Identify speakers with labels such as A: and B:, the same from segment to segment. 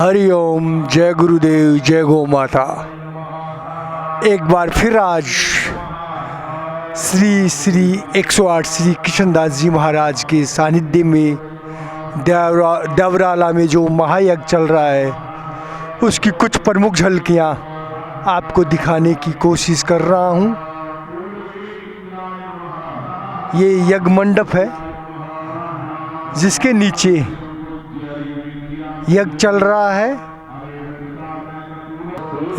A: हरिओम, जय गुरुदेव, जय गौ माता। एक बार फिर आज श्री श्री 108 श्री कृष्णदास जी महाराज के सानिध्य में देवराला में जो महायज्ञ चल रहा है उसकी कुछ प्रमुख झलकियाँ आपको दिखाने की कोशिश कर रहा हूँ। ये यज्ञ मंडप है जिसके नीचे यज्ञ चल रहा है।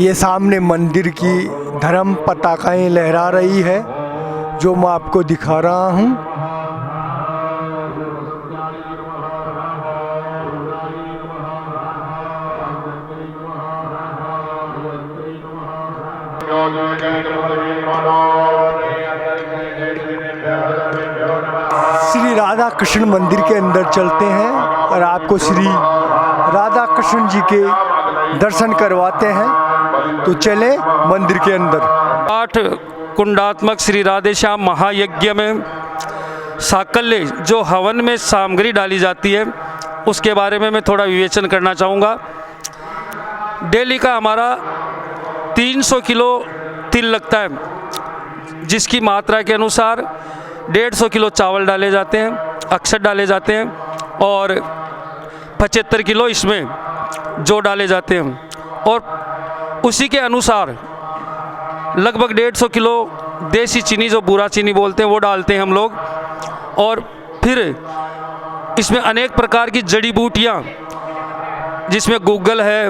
A: ये सामने मंदिर की धर्म पताकाएं लहरा रही है जो मैं आपको दिखा रहा हूँ। श्री राधा कृष्ण मंदिर के अंदर चलते हैं और आपको श्री राधा कृष्ण जी के दर्शन करवाते हैं। तो चले मंदिर के अंदर।
B: 8 कुंडात्मक श्री राधे श्याम महायज्ञ में साकल्य जो हवन में सामग्री डाली जाती है उसके बारे में मैं थोड़ा विवेचन करना चाहूँगा। डेली का हमारा 300 किलो तिल लगता है, जिसकी मात्रा के अनुसार 150 किलो चावल डाले जाते हैं, अक्षत डाले जाते हैं और 75 किलो इसमें जो डाले जाते हैं और उसी के अनुसार लगभग 150 किलो देसी चीनी जो बूरा चीनी बोलते हैं वो डालते हैं हम लोग। और फिर इसमें अनेक प्रकार की जड़ी बूटियाँ, जिसमें गूगल है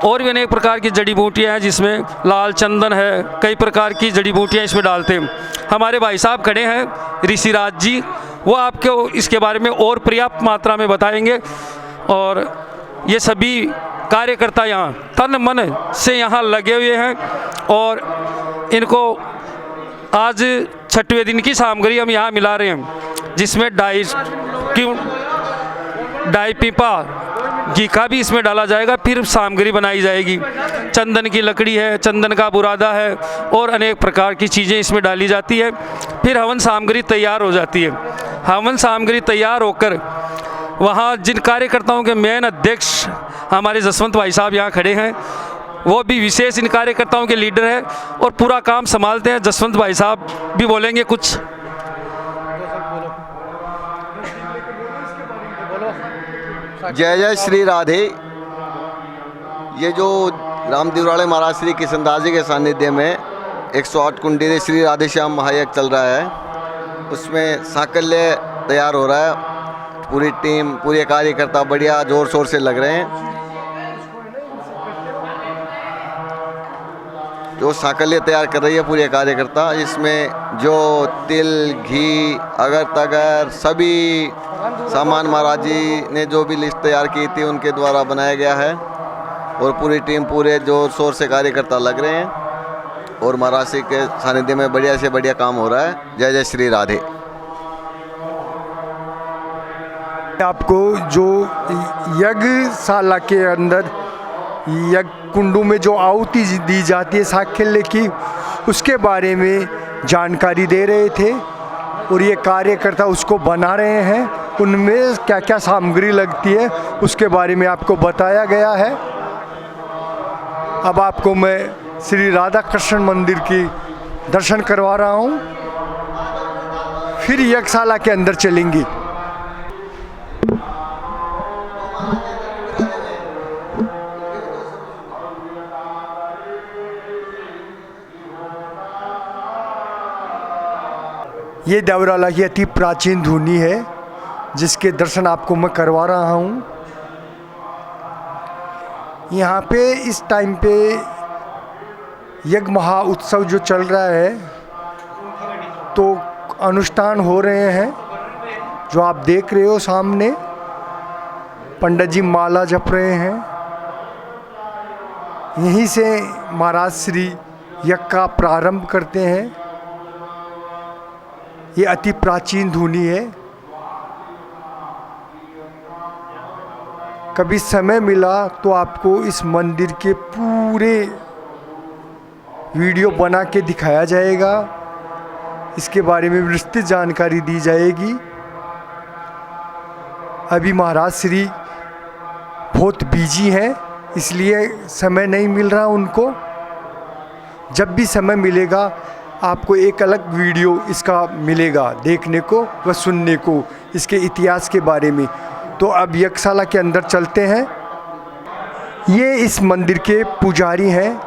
B: और भी अनेक प्रकार की जड़ी बूटियाँ हैं, जिसमें लाल चंदन है, कई प्रकार की जड़ी बूटियाँ इसमें डालते हैं। हमारे भाई साहब खड़े हैं ऋषिराज जी, वो आपको इसके बारे में और पर्याप्त मात्रा में बताएंगे। और ये सभी कार्यकर्ता यहाँ तन मन से यहाँ लगे हुए हैं और इनको आज 6वें दिन की सामग्री हम यहाँ मिला रहे हैं, जिसमें डाई पीपा घी का भी इसमें डाला जाएगा, फिर सामग्री बनाई जाएगी। चंदन की लकड़ी है, चंदन का बुरादा है और अनेक प्रकार की चीज़ें इसमें डाली जाती है। फिर हवन सामग्री तैयार हो जाती है। हवन सामग्री तैयार होकर वहाँ जिन कार्यकर्ताओं के मेन अध्यक्ष हमारे जसवंत भाई साहब यहाँ खड़े हैं, वो भी विशेष इन कार्यकर्ताओं के लीडर हैं और पूरा काम संभालते हैं। जसवंत भाई साहब भी बोलेंगे कुछ।
C: जय जय श्री राधे। ये जो रामदेवराले महाराज श्री कृष्णदास जी के सानिध्य में 108 कुंडी श्री राधे श्याम महायज्ञ चल रहा है, उसमें साकल्य तैयार हो रहा है। पूरी टीम, पूरे कार्यकर्ता बढ़िया जोर शोर से लग रहे हैं। जो साकल्य तैयार कर रही है पूरे कार्यकर्ता, इसमें जो तिल, घी, अगर तगर सभी सामान महाराज जी ने जो भी लिस्ट तैयार की थी उनके द्वारा बनाया गया है और पूरी टीम पूरे जोर शोर से कार्यकर्ता लग रहे हैं और महाराज जी के सानिध्य में बढ़िया से बढ़िया काम हो रहा है। जय जय श्री राधे।
A: आपको जो यज्ञशाला के अंदर यज्ञ कुंडों में जो आहुति दी जाती है साकल्य की, उसके बारे में जानकारी दे रहे थे और ये कार्यकर्ता उसको बना रहे हैं। उनमें क्या क्या सामग्री लगती है उसके बारे में आपको बताया गया है। अब आपको मैं श्री राधा कृष्ण मंदिर की दर्शन करवा रहा हूँ, फिर यज्ञशाला के अंदर चलेंगे। ये देवराला की अति प्राचीन धुनी है जिसके दर्शन आपको मैं करवा रहा हूँ। यहाँ पे इस टाइम पे यज्ञ महा उत्सव जो चल रहा है तो अनुष्ठान हो रहे हैं, जो आप देख रहे हो सामने। पंडित जी माला जप रहे हैं। यहीं से महाराज श्री यज्ञ का प्रारंभ करते हैं। ये अति प्राचीन धुनी है। कभी समय मिला तो आपको इस मंदिर के पूरे वीडियो बना के दिखाया जाएगा, इसके बारे में विस्तृत जानकारी दी जाएगी। अभी महाराज श्री बहुत बिजी हैं, इसलिए समय नहीं मिल रहा उनको। जब भी समय मिलेगा आपको एक अलग वीडियो इसका मिलेगा देखने को व सुनने को, इसके इतिहास के बारे में। तो अब यज्ञशाला के अंदर चलते हैं। ये इस मंदिर के पुजारी हैं।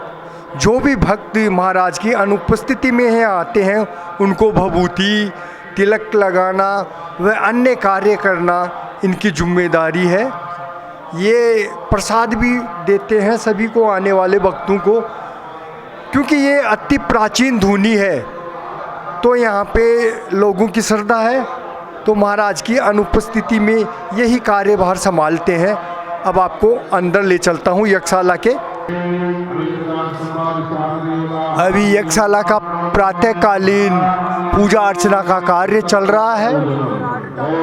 A: जो भी भक्त महाराज की अनुपस्थिति में है आते हैं, उनको भभूति, तिलक लगाना व अन्य कार्य करना इनकी जिम्मेदारी है। ये प्रसाद भी देते हैं सभी को, आने वाले भक्तों को, क्योंकि ये अति प्राचीन धुनी है। तो यहाँ पे लोगों की श्रद्धा है, तो महाराज की अनुपस्थिति में यही कार्यभार संभालते हैं। अब आपको अंदर ले चलता हूँ यज्ञशाला के। अभी यज्ञशाला का प्रातःकालीन पूजा अर्चना का कार्य चल रहा है।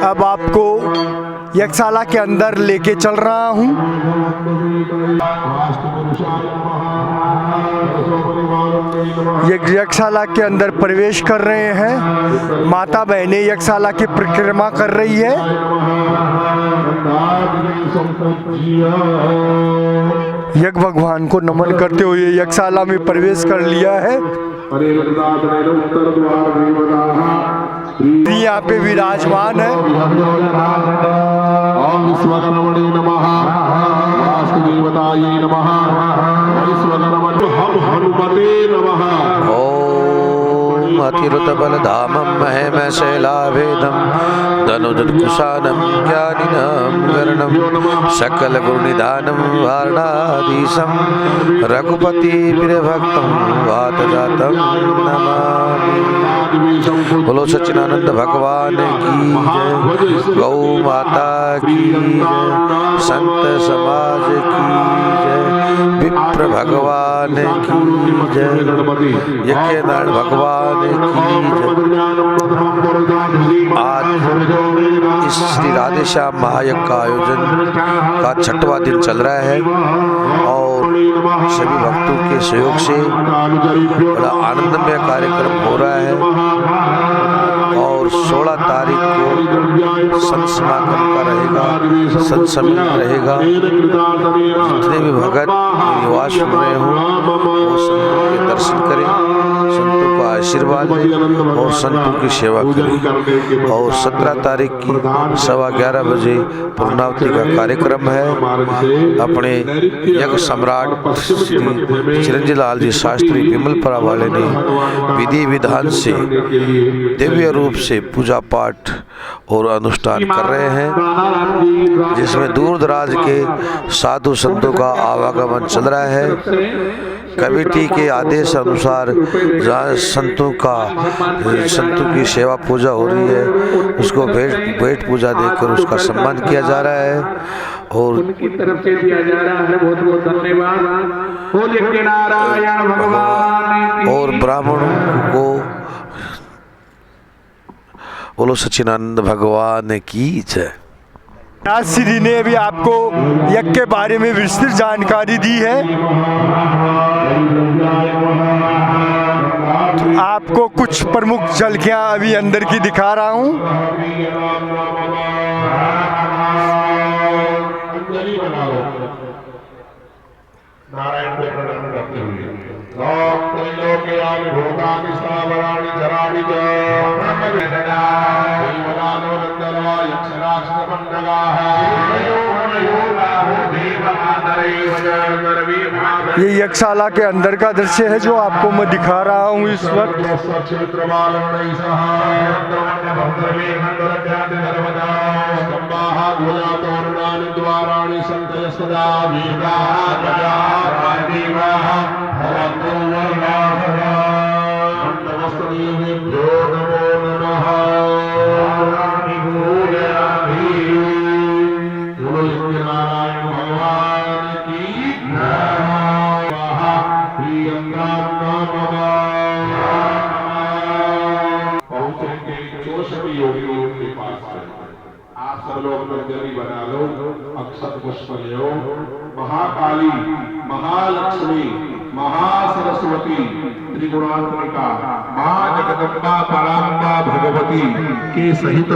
A: अब आपको यज्ञशाला के अंदर लेके चल रहा हूँ। यज्ञशाला के अंदर प्रवेश कर रहे हैं। माता बहनें यज्ञशाला की परिक्रमा कर रही है। यज्ञ भगवान को नमन करते हुए यज्ञशाला में प्रवेश कर लिया है। यहाँ पे विराजमान है।
D: ओम अतिरुतबलधामं महेम शैलाभेदं धनुजकुशानं ज्ञानिनं गरणं सकलगुणनिधानं वारणाधीशं रघुपति प्रियभक्तं वातजातं नमामि। बोलो सच्चिदानंद भगवान की जय, गौ माता की जय, संत समाज की जय, विप्र भगवान की जय, यज्ञनारायण भगवान की जय। आज इस श्री राधे श्याम महायज्ञ का आयोजन का 6वां दिन चल रहा है और सभी भक्तों के सहयोग से बड़ा आनंदमय कार्यक्रम हो रहा है। और 16 तारीख को संत समागम का रहेगा, संत सम्मेलन रहेगा। जितने भी भगत निवास सुन रहे हो वो संतों के दर्शन करें, संतों का आशीर्वाद लें और संतों की सेवा करें। और 17 तारीख की 11:15 बजे पूर्णावती का कार्यक्रम है। अपने यज्ञ सम्राट श्री चिरंजीव लाल जी शास्त्री विमलपुरा वाले ने विधि विधान से दिव्य रूप से पूजा पाठ और अनुष्ठान कर रहे हैं, जिसमें दूर दराज के साधु संतों का आवागमन चल रहा है। कमेटी के आदेश अनुसार जहाँ संतों की सेवा पूजा हो रही है, उसको भेंट पूजा देकर उसका सम्मान किया जा रहा है और
E: उनकी तरफ से दिया जा रहा है। बहुत बहुत धन्यवाद। बोलिए नारायण भगवान।
D: और ब्राह्मणों को बोलो सच्चिदानंद भगवान की जय।
A: श्री ने अभी आपको यज्ञ के बारे में विस्तृत जानकारी दी है। तो आपको कुछ प्रमुख झलकियां अभी अंदर की दिखा रहा हूं।
F: नारायण को प्रणाम करते हुए
A: ये यज्ञशाला के अंदर का दृश्य है जो आपको मैं दिखा रहा हूँ इस वक्त।
F: महाकाली, महालक्ष्मी, महासरस्वती, त्रिगुणात्मिका माँ जगदम्बा पराम्बा भगवती के सहित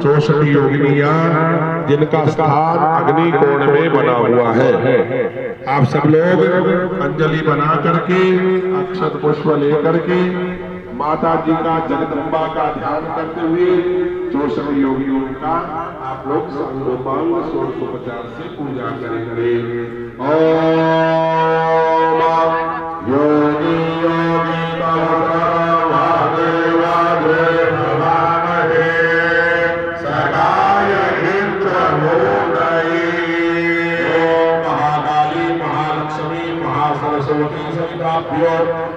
F: 64 योगिनियां जिनका स्थान अग्नि कोण में बना हुआ है। आप सब लोग अंजलि बना करके अक्षत पुष्प लेकर के माता जी का जगदम्बा का ध्यान करते हुए 64 योगियों का आप लोग सर्वोपांग षोडशोपचार से पूजा करेंगे। ओम योगी योगी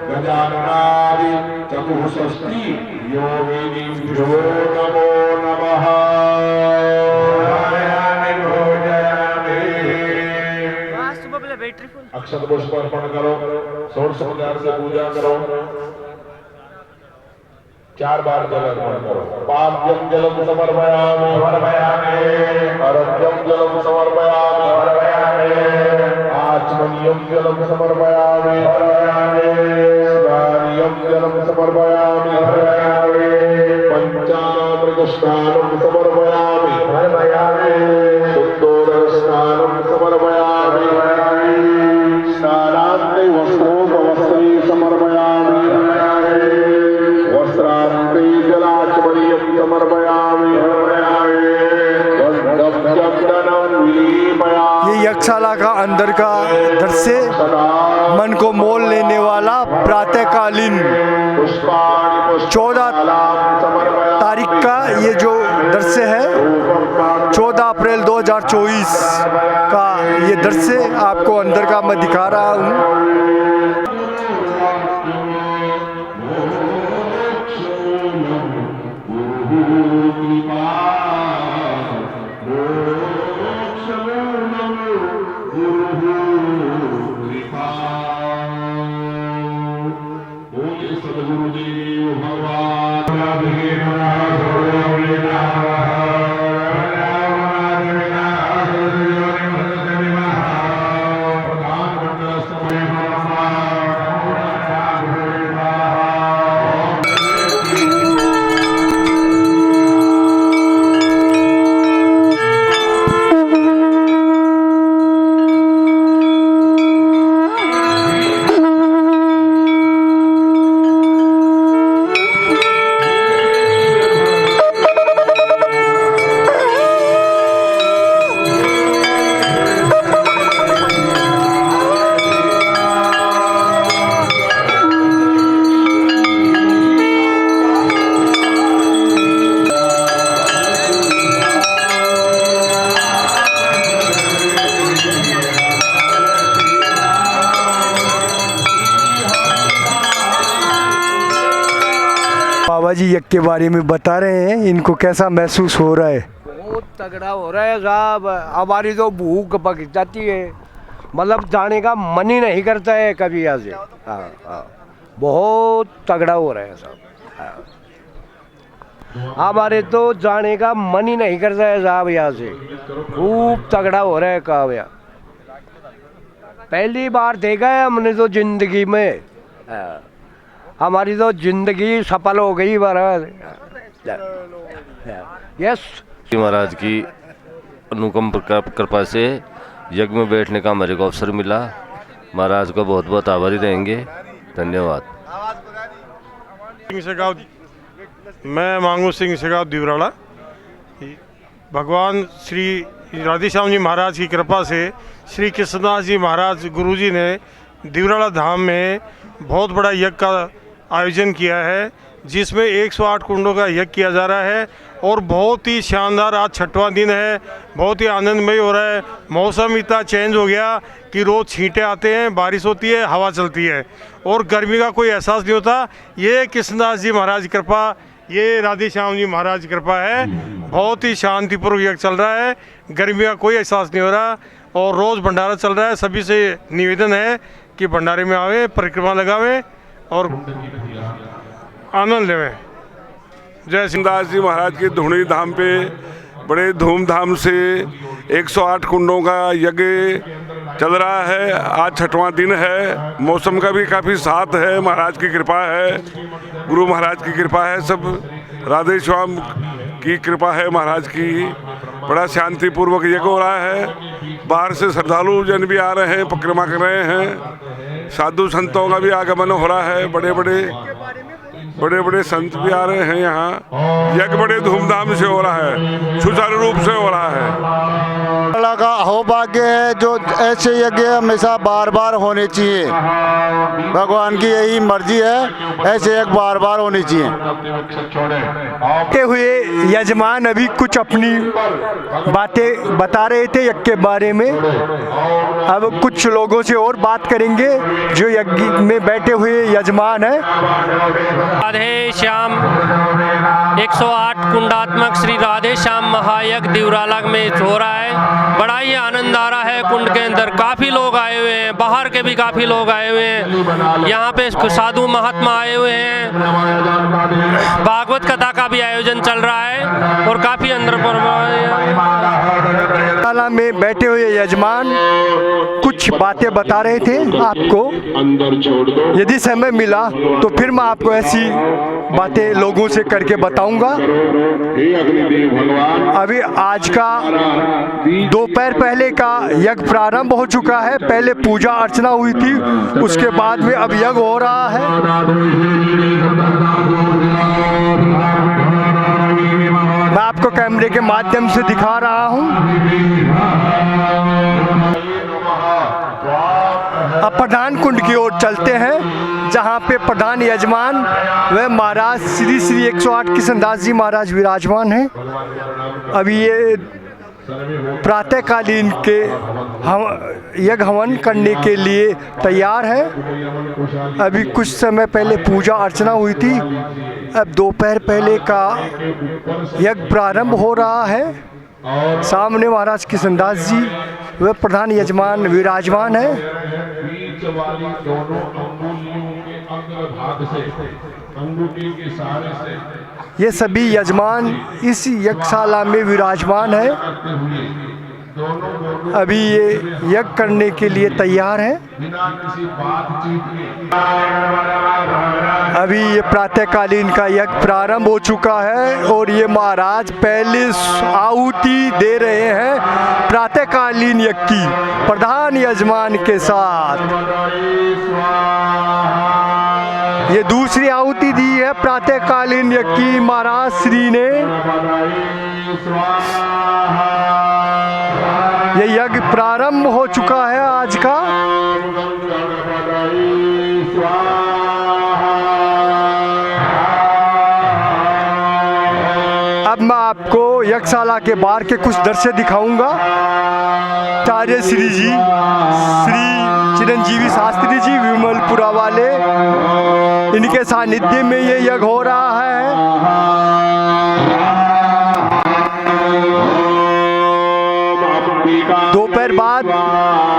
F: गजाननादि चतुष्षष्टि योगिनीभ्यो नमो नमः। अक्षत पुष्प अर्पण करो, षोडशोपचार से पूजा करो, 4 बार जल अर्पण करो। पाद्यम जलम समर्पयामि अर्घ्यम जलम समर्पयामि आचमनीयम जलम समर्पयामि स्नानियम जलम समर्पयामि पंचामृत स्नानं समर्पयामि सुन्दर स्नानं समर्पयामि स्नानान्ते वस्त्रोपवस्त्रे समर्पयामि वस्त्रान्ते जलाचमनीयं समर्पयामि
A: ये यज्ञशाला का अंदर का दृश्य मन को मोल लेने वाला प्रातःकालीन 14 तारीख का ये जो दृश्य है 14 अप्रैल 2024 का ये दृश्य आपको अंदर का मैं दिखा रहा हूँ। बाबा जी यज्ञ के बारे में बता रहे हैं, इनको कैसा महसूस हो रहा है?
G: बहुत तगड़ा हो रहा है साहब। हमारी तो भूख पक जाती है, मतलब जाने का मन ही नहीं करता है कभी यहाँ से। हाँ, बहुत तगड़ा हो रहा है साहब। हमारे तो जाने का मन ही नहीं करता है साहब यहाँ से। खूब तगड़ा हो रहा है काम यहाँ। पहली बार देखा है हमने तो जिंदगी में। हमारी तो जिंदगी सफल हो गई महाराज। यस
H: महाराज की अनुकंप कृपा से यज्ञ में बैठने का हमारे को अवसर मिला। महाराज को बहुत बहुत आभारी रहेंगे। धन्यवाद।
I: मैं मांगू सिंह शेगाव दिवराड़ा। भगवान श्री राधेश्याम जी महाराज की कृपा से श्री कृष्णदास जी महाराज गुरुजी ने दिवराड़ा धाम में बहुत बड़ा यज्ञ का आयोजन किया है, जिसमें 108 कुंडों का यज्ञ किया जा रहा है और बहुत ही शानदार आज 6वां दिन है। बहुत ही आनंदमय हो रहा है। मौसम इतना चेंज हो गया कि रोज़ छींटे आते हैं, बारिश होती है, हवा चलती है और गर्मी का कोई एहसास नहीं होता। ये कृष्णदास जी महाराज की कृपा, ये राधेश्याम जी महाराज की कृपा है। बहुत ही शांतिपूर्वक यज्ञ चल रहा है, गर्मी का कोई एहसास नहीं हो रहा और रोज़ भंडारा चल रहा है। सभी से निवेदन है कि भंडारे में आवे, परिक्रमा लगावें और आनंद लेवें। जय
J: कृष्णदास जी महाराज के धुणी धाम पे बड़े धूमधाम से 108 कुंडों का यज्ञ चल रहा है। आज 6वां दिन है, मौसम का भी काफ़ी साथ है, महाराज की कृपा है, गुरु महाराज की कृपा है, सब राधे श्याम की कृपा है महाराज की। बड़ा शांतिपूर्वक यज्ञ हो रहा है। बाहर से श्रद्धालु जन भी आ रहे हैं, परिक्रमा कर रहे हैं, साधु संतों का भी आगमन हो रहा है, बड़े बड़े संत भी आ रहे हैं यहाँ। यज्ञ बड़े धूमधाम से हो रहा है, सुचारू रूप से हो रहा है।
K: अल्लाह का अहोभाग्य है जो ऐसे यज्ञ हमेशा बार बार होने चाहिए। भगवान की यही मर्जी है, ऐसे यज्ञ बार बार होने चाहिए।
A: के हुए यजमान अभी कुछ अपनी बातें बता रहे थे यज्ञ के बारे में। अब कुछ लोगों से और बात करेंगे जो यज्ञ में बैठे हुए यजमान हैं।
B: राधे श्याम 108 कुंडात्मक श्री राधे श्याम महायज्ञ दिवराला में हो रहा है। बड़ा ही आनंद आ रहा है। कुंड के अंदर काफ़ी लोग आए हुए हैं, बाहर के भी काफ़ी लोग आए हुए हैं। यहाँ पे साधु महात्मा आए हुए हैं। भागवत कथा का भी आयोजन चल रहा है और काफ़ी अंदर
A: शाला में बैठे हुए यजमान कुछ बातें बता रहे थे आपको। यदि समय मिला तो फिर मैं आपको ऐसी बातें लोगों से करके बताऊंगा। अभी आज का दोपहर पहले का यज्ञ प्रारंभ हो चुका है। पहले पूजा अर्चना हुई थी, उसके बाद में अब यज्ञ हो रहा है। मैं आपको कैमरे के माध्यम से दिखा रहा हूं। अब प्रधान कुंड की ओर चलते हैं, जहां पे प्रधान यजमान व महाराज श्री श्री 108 किशनदास जी महाराज विराजमान हैं। अभी ये प्रातःकालीन के यज्ञ हवन करने के लिए तैयार है। अभी कुछ समय पहले पूजा अर्चना हुई थी, अब दोपहर पहले का यज्ञ प्रारंभ हो रहा है। सामने महाराज किशनदास जी व प्रधान यजमान विराजमान है। ये सभी यजमान इस यज्ञशाला में विराजमान है। अभी ये यज्ञ करने के लिए तैयार है। अभी ये प्रातःकालीन का यज्ञ प्रारंभ हो चुका है और ये महाराज पहले आहुति दे रहे हैं प्रातःकालीन यज्ञ की प्रधान यजमान के साथ। ये दूसरी आहुति दी है प्रातःकालीन यज्ञ की महाराज श्री ने। ये यज्ञ प्रारंभ हो चुका है आज का। अब मैं आपको यज्ञशाला के बाहर के कुछ दृश्य दिखाऊंगा। आचार्य श्री जी श्री चिरंजीवी शास्त्री जी विमलपुरा वाले, इनके सानिध्य में ये यज्ञ हो रहा है। दोपहर बाद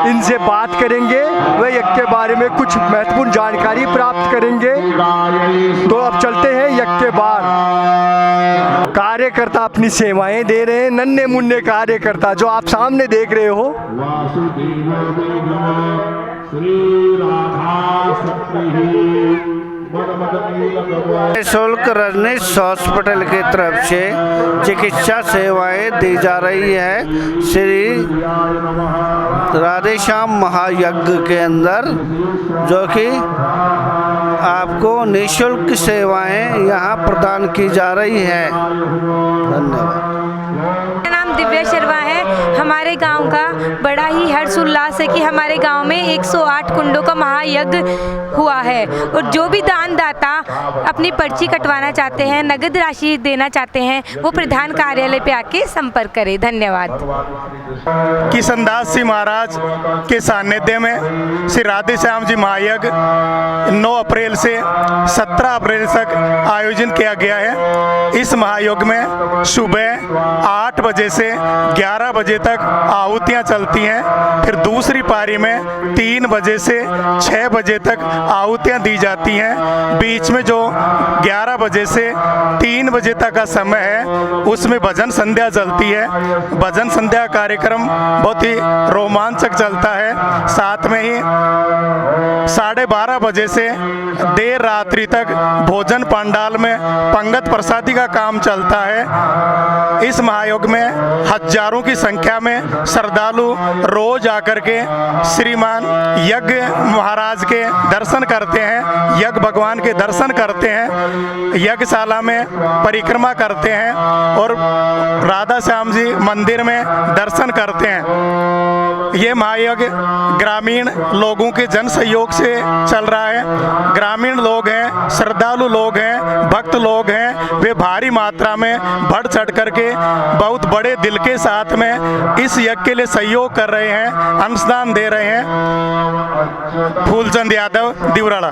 A: इनसे बात करेंगे, वे यज्ञ के बारे में कुछ महत्वपूर्ण जानकारी प्राप्त करेंगे। तो अब चलते हैं यज्ञ के बाद। कार्यकर्ता अपनी सेवाएं दे रहे हैं, नन्हे मुन्ने कार्यकर्ता जो आप सामने देख रहे हो।
K: निःशुल्क रजनीश हॉस्पिटल की तरफ से चिकित्सा सेवाएं दी जा रही है। श्री राधे श्याम महायज्ञ के अंदर, जो कि आपको निःशुल्क सेवाएं यहाँ प्रदान की जा रही है। धन्यवाद।
L: मेरा नाम दिव्या शर्मा है। हमारे गांव का बड़ा ही हर्षोल्लास है कि हमारे गांव में 108 कुंडों का महायज्ञ हुआ है और जो भी दानदाता अपनी पर्ची कटवाना चाहते हैं, नगद राशि देना चाहते हैं, वो प्रधान कार्यालय पे आके संपर्क करें। धन्यवाद।
M: किशनदास जी महाराज के सानिध्य में श्री राधे श्याम जी महायज्ञ 9 अप्रैल से 17 अप्रैल तक आयोजन किया गया है। इस महायज्ञ में सुबह 8 बजे से 11 बजे तक आहुतियाँ चलती हैं। फिर दूसरी पारी में 3 बजे से 6 बजे तक आहुतियाँ दी जाती हैं। बीच में जो 11 बजे से 3 बजे तक का समय है उसमें भजन संध्या चलती है। भजन संध्या कार्यक्रम बहुत ही रोमांचक चलता है। साथ में ही 12:30 बजे से देर रात्रि तक भोजन पंडाल में पंगत प्रसादी का काम चलता है। इस महायोग में हजारों की संख्या में श्रद्धालु रोज आकर के श्रीमान यज्ञ महाराज के दर्शन करते हैं, यज्ञ भगवान के दर्शन करते हैं, यज्ञशाला में परिक्रमा करते हैं और राधा श्याम जी मंदिर में दर्शन करते हैं। ये महायज्ञ ग्रामीण लोगों के जन सहयोग से चल रहा है। ग्रामीण लोग हैं, श्रद्धालु लोग हैं, भक्त लोग हैं, वे भारी मात्रा में बढ़ चढ़ करके बहुत बड़े दिल के साथ में इस यज्ञ के लिए सहयोग कर रहे हैं, अंशदान दे रहे हैं। फूलचंद यादव, दिवराड़ा।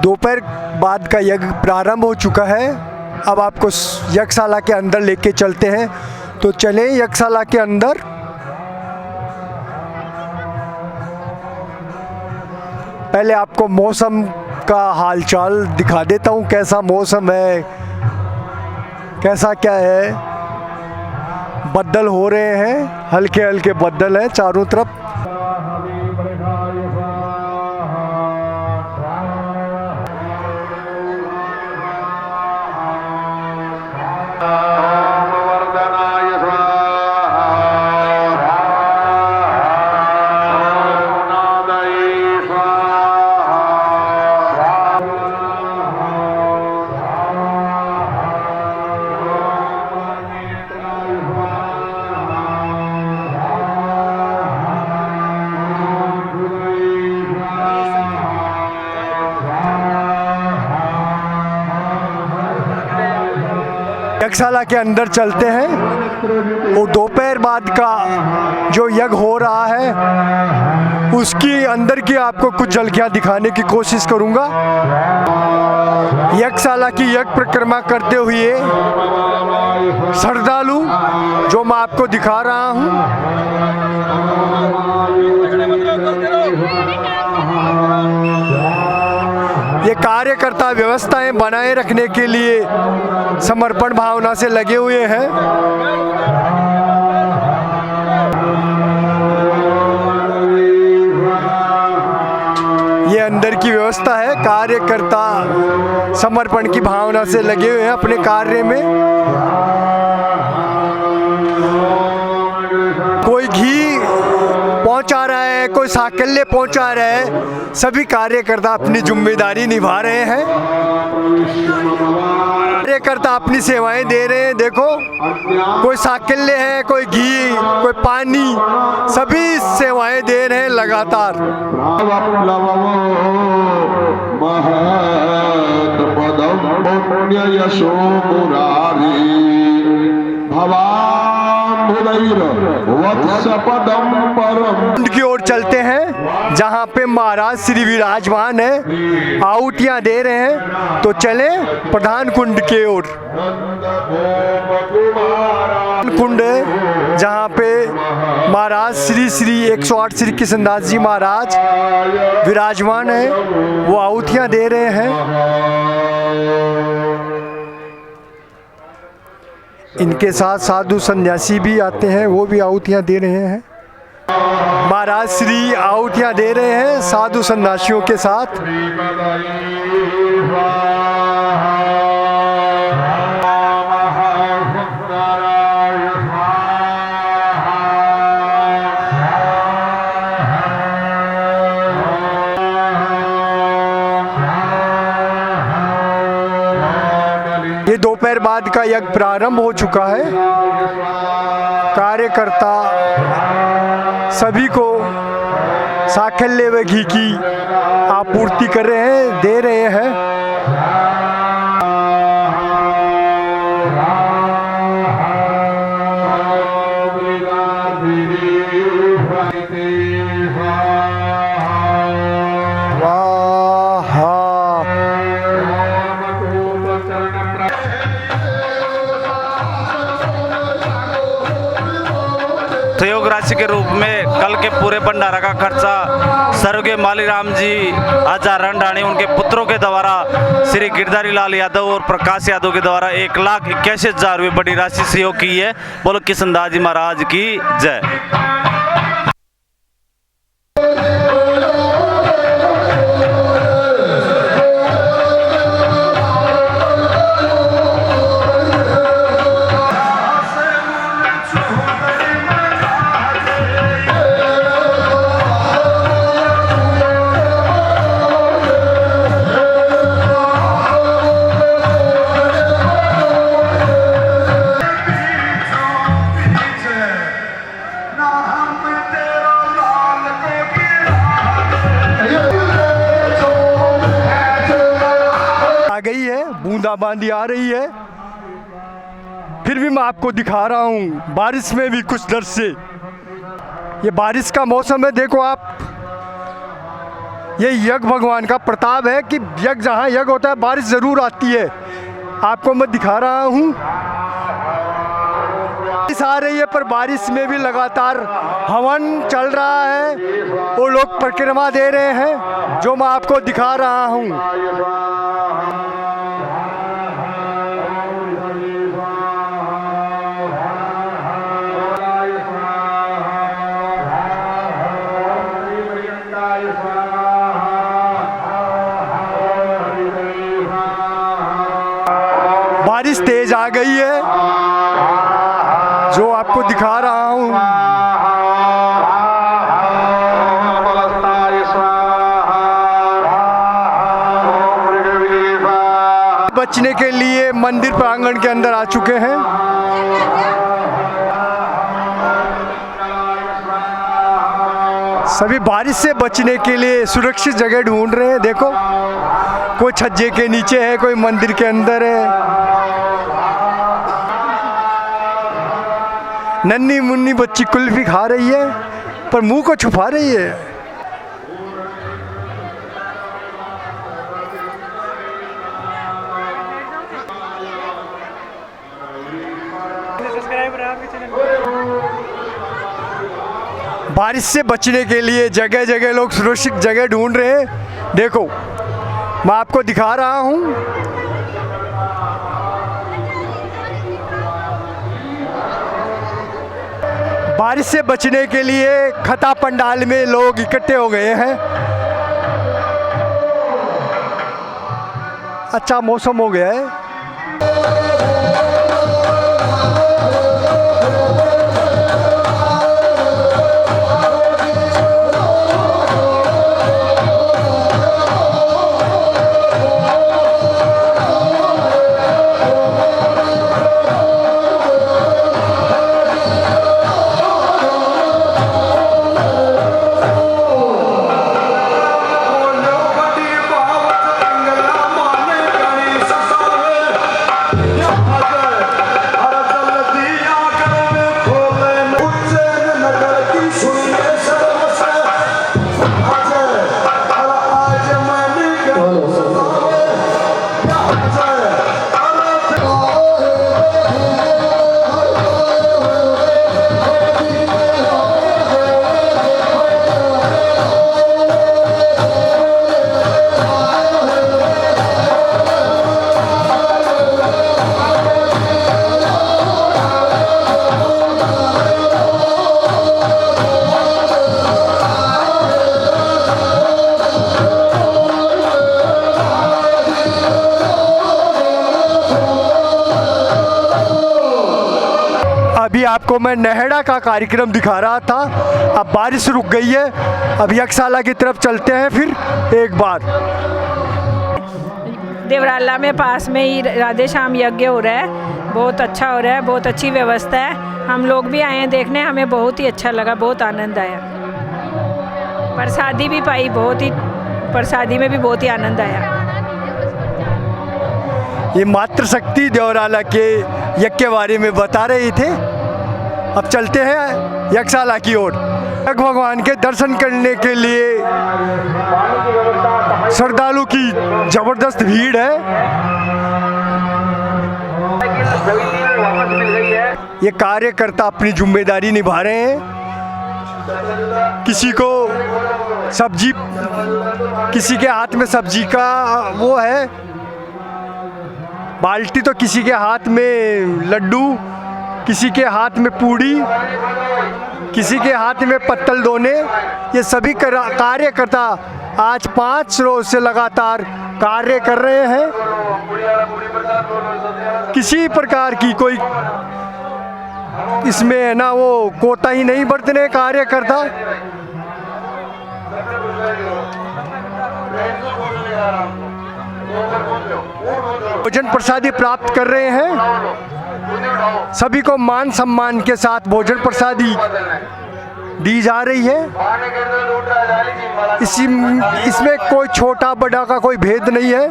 A: दोपहर बाद का यज्ञ प्रारंभ हो चुका है। अब आपको यज्ञशाला के अंदर लेके चलते हैं, तो चलें यज्ञशाला के अंदर। पहले आपको मौसम का हालचाल दिखा देता हूँ, कैसा मौसम है, कैसा क्या है। बदल हो रहे हैं, हल्के हल्के बदल हैं चारों तरफ। यज्ञशाला के अंदर चलते हैं और दोपहर बाद का जो यज्ञ हो रहा है उसकी अंदर की आपको कुछ झलकियां दिखाने की कोशिश करूंगा। यज्ञशाला की यज्ञ परिक्रमा करते हुए श्रद्धालु जो मैं आपको दिखा रहा हूं, ये कार्यकर्ता व्यवस्थाएं बनाए रखने के लिए समर्पण भावना से लगे हुए हैं। ये अंदर की व्यवस्था है। कार्यकर्ता समर्पण की भावना से लगे हुए हैं अपने कार्य में। कोई घी पहुंचा रहा है, कोई साकल्य पहुंचा रहा है। सभी कार्यकर्ता अपनी जिम्मेदारी निभा रहे हैं। कार्यकर्ता अपनी सेवाएं दे रहे हैं। देखो, कोई साकल्य है, कोई घी, कोई पानी, सभी सेवाएं दे रहे हैं लगातार। कुंड की ओर चलते हैं जहाँ पे महाराज श्री विराजमान है, आहुतियाँ दे रहे हैं। तो चले प्रधान कुंड के ओर। कुंड है जहाँ पे महाराज श्री श्री 108 श्री कृष्णदास जी महाराज विराजमान है, वो आहुतियाँ दे रहे हैं। इनके साथ साधु सन्यासी भी आते हैं, वो भी आहुतियाँ दे रहे हैं। महाराज श्री आहुतियाँ दे रहे हैं साधु सन्यासियों के साथ। ये दोपहर बाद का यज्ञ प्रारंभ हो चुका है। कार्यकर्ता सभी को साकल्य व घी की आपूर्ति कर रहे हैं, दे रहे हैं। वाह,
N: अध्यक्ष के रूप में कल के पूरे भंडारा का खर्चा स्वर्गीय मालीराम जी आचार्य रंडाणी उनके पुत्रों के द्वारा श्री गिरधारी लाल यादव और प्रकाश यादव के द्वारा 1,81,000 रुपये बड़ी राशि सहयोग की है। बोलो कृष्णदास जी महाराज की जय।
A: बूंदाबांदी आ रही है, फिर भी मैं आपको दिखा रहा हूँ बारिश में भी कुछ डर से। ये बारिश का मौसम है, देखो आप, ये यज्ञ भगवान का प्रताप है कि यज्ञ जहाँ यज्ञ होता है बारिश ज़रूर आती है। आपको मैं दिखा रहा हूँ बारिश आ रही है, पर बारिश में भी लगातार हवन चल रहा है, वो लोग परिक्रमा दे रहे हैं जो मैं आपको दिखा रहा हूँ। बारिश तेज आ गई है जो आपको दिखा रहा हूँ। बचने के लिए मंदिर प्रांगण के अंदर आ चुके हैं। सभी बारिश से बचने के लिए सुरक्षित जगह ढूंढ रहे हैं। देखो, कोई छज्जे के नीचे है, कोई मंदिर के अंदर है। नन्ही मुन्नी बच्ची कुल्फी खा रही है पर मुंह को छुपा रही है। बारिश से बचने के लिए जगह जगह लोग सुरक्षित जगह ढूंढ रहे हैं। देखो, मैं आपको दिखा रहा हूँ। बारिश से बचने के लिए खता पंडाल में लोग इकट्ठे हो गए हैं। अच्छा मौसम हो गया है। अभी आपको मैं नेहड़ा का कार्यक्रम दिखा रहा था। अब बारिश रुक गई है, अब यज्ञशाला की तरफ चलते हैं। फिर एक बार
O: देवराला में पास में ही राधे श्याम यज्ञ हो रहा है, बहुत अच्छा हो रहा है, बहुत अच्छी व्यवस्था है। हम लोग भी आए हैं देखने, हमें बहुत ही अच्छा लगा, बहुत आनंद आया। प्रसादी भी पाई, बहुत ही प्रसादी में भी बहुत ही आनंद आया।
A: ये मातृशक्ति देवराला के यज्ञ के बारे में बता रहे थे। अब चलते हैं यज्ञशाला की ओर। यज्ञ भगवान के दर्शन करने के लिए श्रद्धालु की जबरदस्त भीड़ है। ये कार्यकर्ता अपनी जिम्मेदारी निभा रहे हैं। किसी को सब्जी, किसी के हाथ में सब्जी का वो है बाल्टी, तो किसी के हाथ में लड्डू, किसी के हाथ में पूड़ी, किसी के हाथ में पत्तल दोने। ये सभी कार्यकर्ता आज 5 रोज से लगातार कार्य कर रहे हैं। किसी प्रकार की कोई इसमें है ना वो कोताही नहीं बरतने कार्यकर्ता। भोजन प्रसादी प्राप्त कर रहे हैं। सभी को मान सम्मान के साथ भोजन प्रसादी दी जा रही है। इसमें कोई छोटा बड़ा का कोई भेद नहीं है।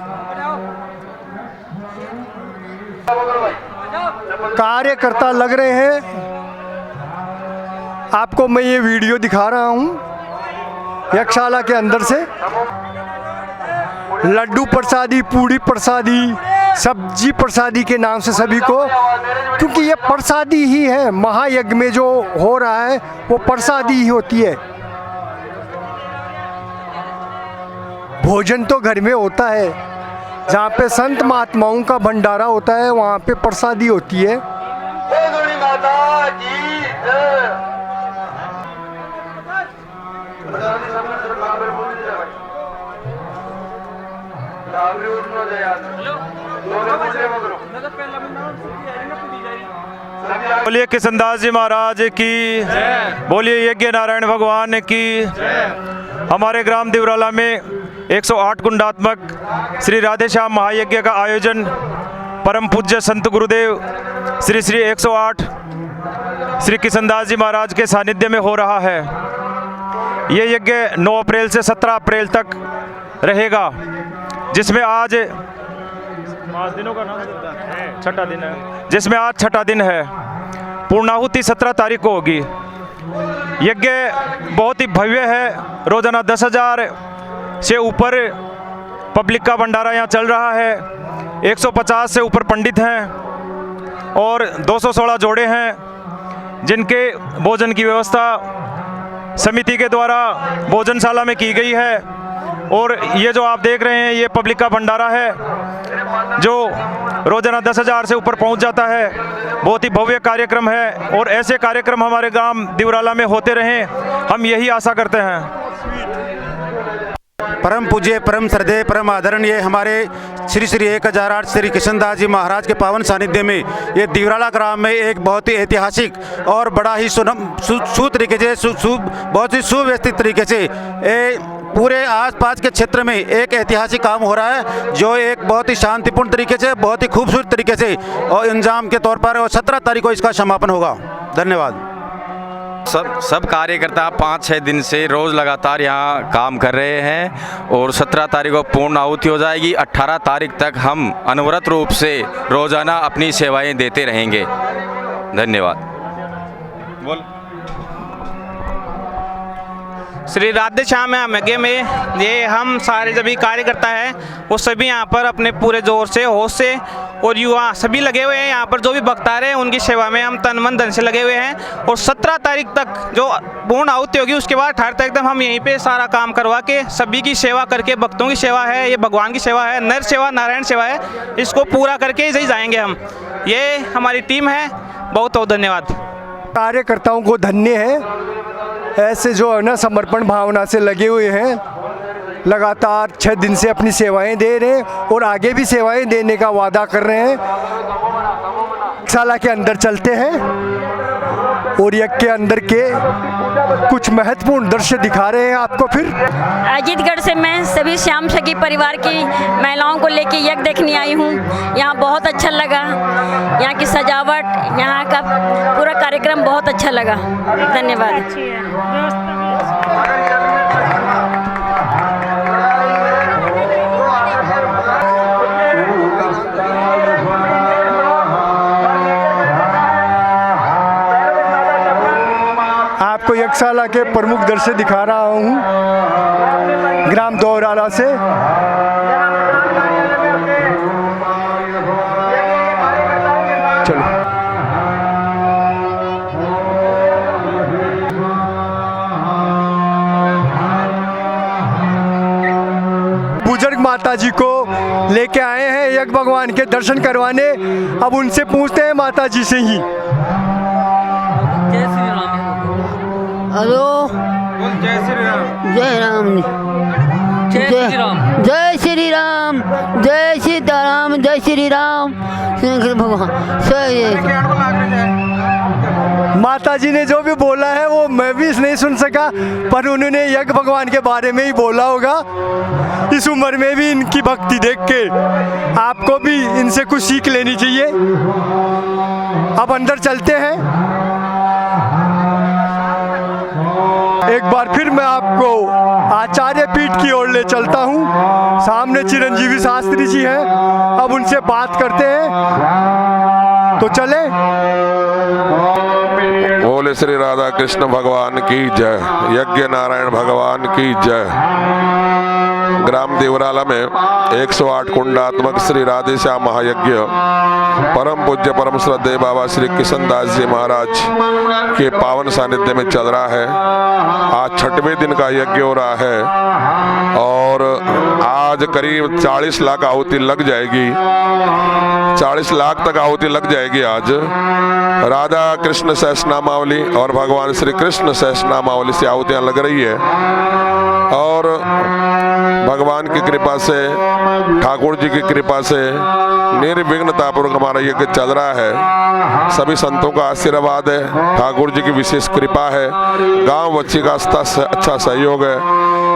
A: कार्यकर्ता लग रहे हैं। आपको मैं ये वीडियो दिखा रहा हूँ यज्ञशाला के अंदर से। लड्डू प्रसादी, पूड़ी प्रसादी, सब्जी प्रसादी के नाम से सभी को, क्योंकि ये प्रसादी ही है। महायज्ञ में जो हो रहा है वो प्रसादी ही होती है। भोजन तो घर में होता है, जहाँ पे संत महात्माओं का भंडारा होता है वहाँ पे प्रसादी होती है।
P: बोलिए किशनदास जी महाराज की, बोलिए यज्ञ नारायण भगवान की। हमारे ग्राम दिवराला में 108 कुंडात्मक श्री राधे श्याम महायज्ञ का आयोजन परम पूज्य संत गुरुदेव श्री श्री 108 श्री किशनदास जी महाराज के सानिध्य में हो रहा है। ये यज्ञ 9 अप्रैल से 17 अप्रैल तक रहेगा, जिसमें आज 5 दिनों का छठा दिन है, जिसमें आज छठा दिन है। पूर्णाहुति 17 तारीख को होगी। यज्ञ बहुत ही भव्य है। रोजाना 10,000 से ऊपर पब्लिक का भंडारा यहाँ चल रहा है। 150 से ऊपर पंडित हैं और 216 जोड़े हैं, जिनके भोजन की व्यवस्था समिति के द्वारा भोजनशाला में की गई है। और ये जो आप देख रहे हैं ये पब्लिक का भंडारा है, जो रोजाना 10,000 से ऊपर पहुंच जाता है। बहुत ही भव्य कार्यक्रम है और ऐसे कार्यक्रम हमारे गांव दिवराला में होते रहें, हम यही आशा करते हैं।
Q: परम पूज्य, परम श्रद्धेय, परम आदरणीय हमारे श्री श्री 1008 श्री किशनदास जी महाराज के पावन सानिध्य में ये दिवराला ग्राम में एक बहुत ही ऐतिहासिक और बड़ा ही तरीके से बहुत ही सुव्यवस्थित तरीके से पूरे आसपास के क्षेत्र में एक ऐतिहासिक काम हो रहा है, जो एक बहुत ही शांतिपूर्ण तरीके से, बहुत ही खूबसूरत तरीके से और इंजाम के तौर पर, और 17 तारीख को इसका समापन होगा। धन्यवाद।
R: सब कार्यकर्ता 5-6 दिन से रोज़ लगातार यहाँ काम कर रहे हैं और 17 तारीख को पूर्ण आहुति हो जाएगी। 18 तारीख तक हम अनवरत रूप से रोज़ाना अपनी सेवाएं देते रहेंगे। धन्यवाद।
S: श्री राधे श्याम यज्ञ में ये हम सारे जो भी कार्यकर्ता हैं वो सभी यहाँ पर अपने पूरे जोर से, होश से और युवा सभी लगे हुए हैं। यहाँ पर जो भी भक्ता रहे उनकी सेवा में हम तन मन धन से लगे हुए हैं। और 17 तारीख तक जो पूर्ण आहुति होगी, उसके बाद 18 तारीख तक हम यहीं पे सारा काम करवा के सभी की सेवा करके, भक्तों की सेवा है, ये भगवान की सेवा है, नर सेवा नारायण सेवा है, इसको पूरा करके ही जाएंगे हम। ये हमारी टीम है। बहुत बहुत धन्यवाद।
A: कार्यकर्ताओं को धन्य है, ऐसे जो है ना समर्पण भावना से लगे हुए हैं, लगातार 6 दिन से अपनी सेवाएं दे रहे हैं और आगे भी सेवाएं देने का वादा कर रहे हैं। शाला के अंदर चलते हैं और यज्ञ के अंदर के कुछ महत्वपूर्ण दृश्य दिखा रहे हैं आपको। फिर
T: अजीतगढ़ से मैं सभी श्याम सखी परिवार की महिलाओं को लेके यज्ञ देखने आई हूँ। यहाँ बहुत अच्छा लगा, यहाँ की सजावट, यहाँ का पूरा कार्यक्रम बहुत अच्छा लगा। धन्यवाद।
A: आपको यज्ञशाला के प्रमुख दृश्य दिखा रहा हूँ ग्राम दिवराला से। चलो। माता जी को लेके आए हैं यज्ञ भगवान के दर्शन करवाने। अब उनसे पूछते हैं माता जी से ही।
U: हेलो,
B: जय श्री राम।
U: जय राम।
B: जय श्री राम।
U: जय श्री राम। जय सीताराम। जय श्री राम। शंकर भगवान
A: माता जी ने जो भी बोला है वो मैं भी नहीं सुन सका, पर उन्होंने यज्ञ भगवान के बारे में ही बोला होगा। इस उम्र में भी इनकी भक्ति देख के आपको भी इनसे कुछ सीख लेनी चाहिए। अब अंदर चलते हैं। एक बार फिर मैं आपको आचार्य पीठ की ओर ले चलता हूँ। सामने चिरंजीवी शास्त्री जी हैं, अब उनसे बात करते हैं, तो चले।
J: बोले श्री राधा कृष्ण भगवान की जय, यज्ञ नारायण भगवान की जय। ग्राम देवराला में 108 कुंडात्मक श्री राधे श्याम महायज्ञ परम पूज्य परम श्रद्धेय बाबा श्री किशन दास जी महाराज के पावन सानिध्य में चल रहा है। आज 6वें दिन का यज्ञ हो रहा है और आज करीब 40 लाख आहुति लग जाएगी। 40 लाख तक आहुति लग जाएगी आज। राधा कृष्ण सहस्रनामावली और भगवान श्री कृष्ण सहस्रनामावली से आहुतियाँ लग रही है और भगवान की कृपा से, ठाकुर जी की कृपा से निर्विघ्नतापूर्वक हमारा यज्ञ चल रहा है। सभी संतों का आशीर्वाद है, ठाकुर जी की विशेष कृपा है, गांव बच्ची का अच्छा सहयोग है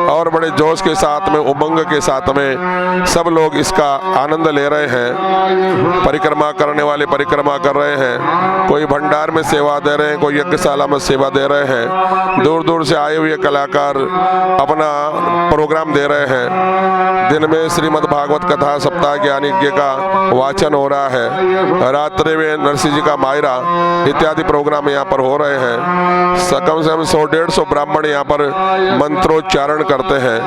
J: और बड़े जोश के साथ में, उमंग के साथ में सब लोग इसका आनंद ले रहे हैं। परिक्रमा करने वाले परिक्रमा कर रहे हैं, कोई भंडार में सेवा दे रहे हैं, कोई यज्ञशाला में सेवा दे रहे हैं। दूर दूर से आए हुए कलाकार अपना प्रोग्राम दे रहे हैं। दिन में श्रीमद् भागवत कथा सप्ताह ज्ञान यज्ञ का वाचन हो रहा है। रात्रि में नरसिंह जी का मायरा इत्यादि प्रोग्राम यहाँ पर हो रहे हैं। कम से कम 100-150 ब्राह्मण यहाँ पर मंत्रोच्चारण करते हैं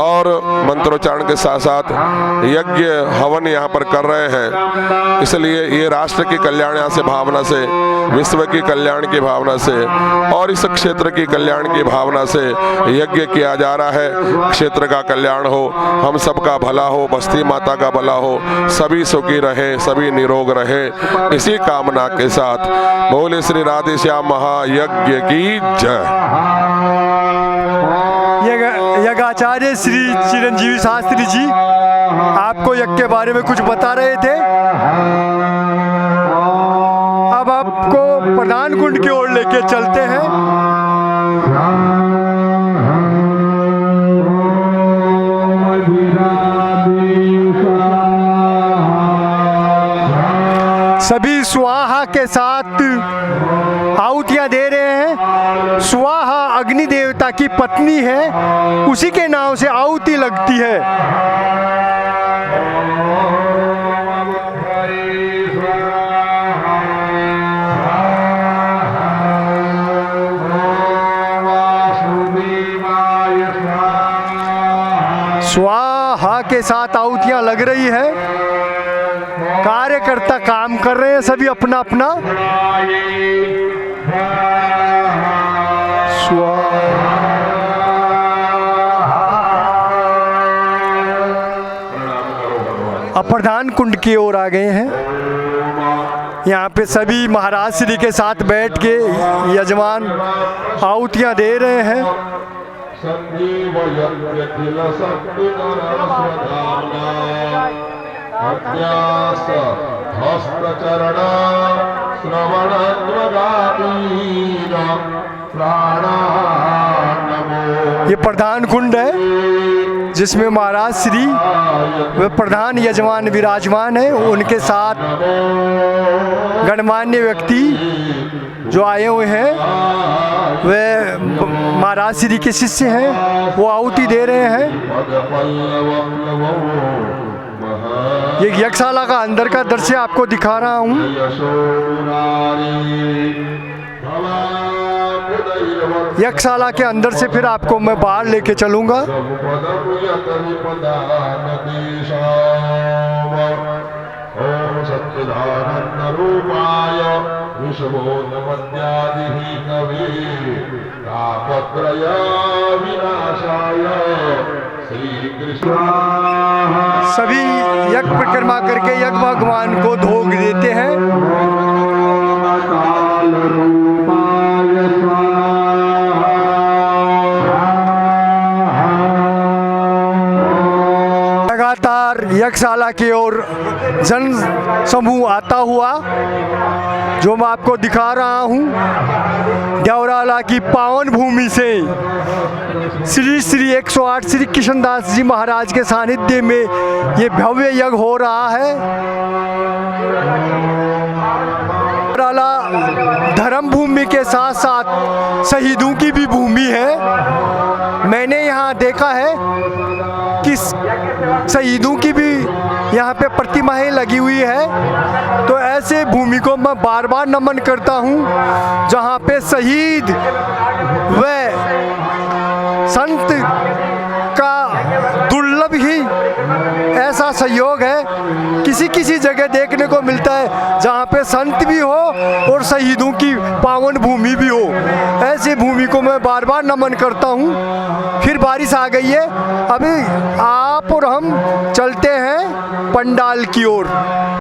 J: और मंत्रोच्चारण के साथ साथ यज्ञ हवन यहाँ पर कर रहे हैं। इसलिए ये राष्ट्र की कल्याण से भावना से, विश्व की कल्याण की भावना से और इस क्षेत्र की कल्याण की भावना से यज्ञ किया जा रहा है। क्षेत्र का कल्याण हो, हम सबका भला हो, बस्ती माता का भला हो, सभी सुखी रहे, सभी निरोग रहे, इसी कामना के साथ बोले श्री राधे श्याम महायज्ञ की जय।
A: यज्ञाचार्य श्री चिरंजीवी शास्त्री जी आपको यज्ञ के बारे में कुछ बता रहे थे। अब आपको प्रधान कुंड की ओर लेके चलते हैं। सभी स्वाहा के साथ आहुतियाँ दे रहे हैं। स्वाहा अग्नि देवता की पत्नी है, उसी के नाम से आहुति लगती है। स्वाहा के साथ आहुतियाँ लग रही है। कार्यकर्ता काम कर रहे हैं सभी अपना अपना। अब प्रधान कुंड की ओर आ गए हैं। यहाँ पे सभी महाराज श्री के साथ बैठ के यजमान आहुतियाँ दे रहे हैं। ये प्रधान कुंड है जिसमें महाराज श्री वे प्रधान यजमान विराजमान है। उनके साथ गणमान्य व्यक्ति जो आए हुए हैं वे महाराज श्री के शिष्य हैं, वो आहुति दे रहे हैं। ये यज्ञशाला का अंदर का दृश्य आपको दिखा रहा हूँ। यज्ञशाला के अंदर से फिर आपको मैं बाहर लेके चलूँगा। सभी यज्ञ परिक्रमा करके यज्ञ भगवान को भोग देते हैं। लगातार यज्ञशाला की ओर जन समूह आता हुआ जो मैं आपको दिखा रहा हूँ, देवराला की पावन भूमि से श्री श्री 108 श्री कृष्णदास जी महाराज के सानिध्य में ये भव्य यज्ञ हो रहा है। देवराला धर्म भूमि के साथ साथ शहीदों की भी भूमि है। मैंने यहाँ देखा है कि शहीदों की भी यहाँ पे प्रतिमाएं लगी हुई है। तो ऐसे भूमि को मैं बार बार नमन करता हूँ जहाँ पे शहीद व संत का दुर्लभ ही ऐसा सहयोग है। किसी किसी जगह देखने को मिलता है जहाँ पे संत भी हो और शहीदों की पावन भूमि भी हो। ऐसी भूमि को मैं बार बार नमन करता हूँ। फिर बारिश आ गई है, अभी आप और हम चलते हैं पंडाल की ओर।